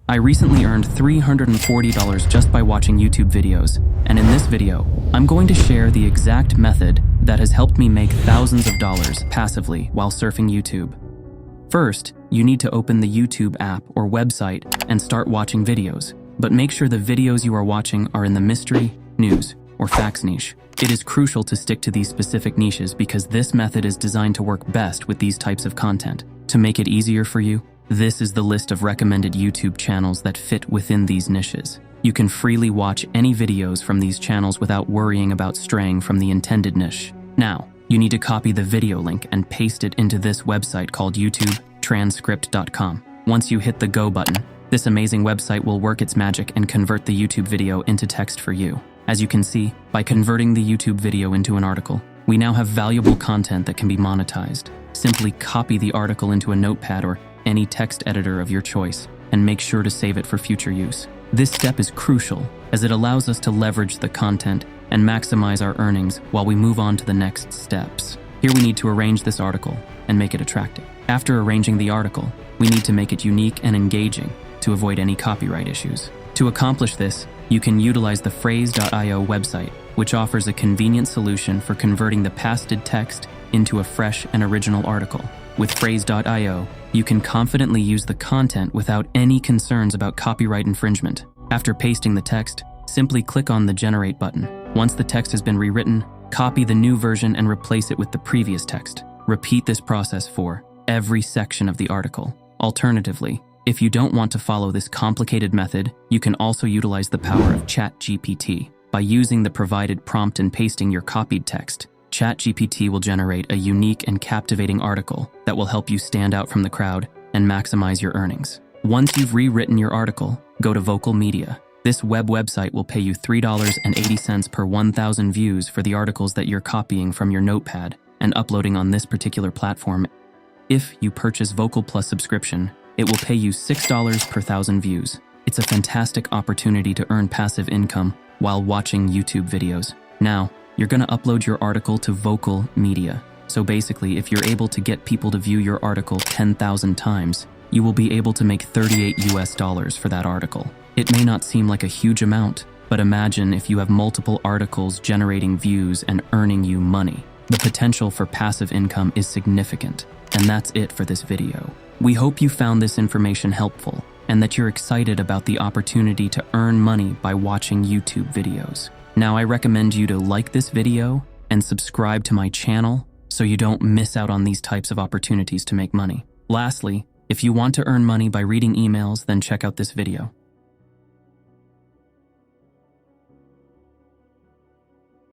I recently earned $340 just by watching YouTube videos, and in this video, I'm going to share the exact method that has helped me make thousands of dollars passively while surfing YouTube. First, you need to open the YouTube app or website and start watching videos, but make sure the videos you are watching are in the mystery, news, or facts niche. It is crucial to stick to these specific niches because this method is designed to work best with these types of content. To make it easier for you, this is the list of recommended YouTube channels that fit within these niches. You can freely watch any videos from these channels without worrying about straying from the intended niche. Now, you need to copy the video link and paste it into this website called YouTubetranscript.com. Once you hit the go button, this amazing website will work its magic and convert the YouTube video into text for you. As you can see, by converting the YouTube video into an article, we now have valuable content that can be monetized. Simply copy the article into a notepad or any text editor of your choice and make sure to save it for future use. This step is crucial as it allows us to leverage the content and maximize our earnings while we move on to the next steps. Here we need to arrange this article and make it attractive. After arranging the article, we need to make it unique and engaging to avoid any copyright issues. To accomplish this, you can utilize the Phrase.io website, which offers a convenient solution for converting the pasted text into a fresh and original article. With Phrase.io, you can confidently use the content without any concerns about copyright infringement. After pasting the text, simply click on the Generate button. Once the text has been rewritten, copy the new version and replace it with the previous text. Repeat this process for every section of the article. Alternatively, if you don't want to follow this complicated method, you can also utilize the power of Chat GPT. By using the provided prompt and pasting your copied text, Chat GPT will generate a unique and captivating article that will help you stand out from the crowd and maximize your earnings. Once you've rewritten your article, go to Vocal Media. This website will pay you $3.80 per 1,000 views for the articles that you're copying from your notepad and uploading on this particular platform. If you purchase Vocal Plus subscription, it will pay you $6 per 1,000 views. It's a fantastic opportunity to earn passive income while watching YouTube videos. Now, you're going to upload your article to Vocal Media. So basically, if you're able to get people to view your article 10,000 times, you will be able to make $38 for that article. It may not seem like a huge amount, but imagine if you have multiple articles generating views and earning you money. The potential for passive income is significant, and that's it for this video. We hope you found this information helpful and that you're excited about the opportunity to earn money by watching YouTube videos. Now, I recommend you to like this video and subscribe to my channel so you don't miss out on these types of opportunities to make money. Lastly, if you want to earn money by reading emails, then check out this video.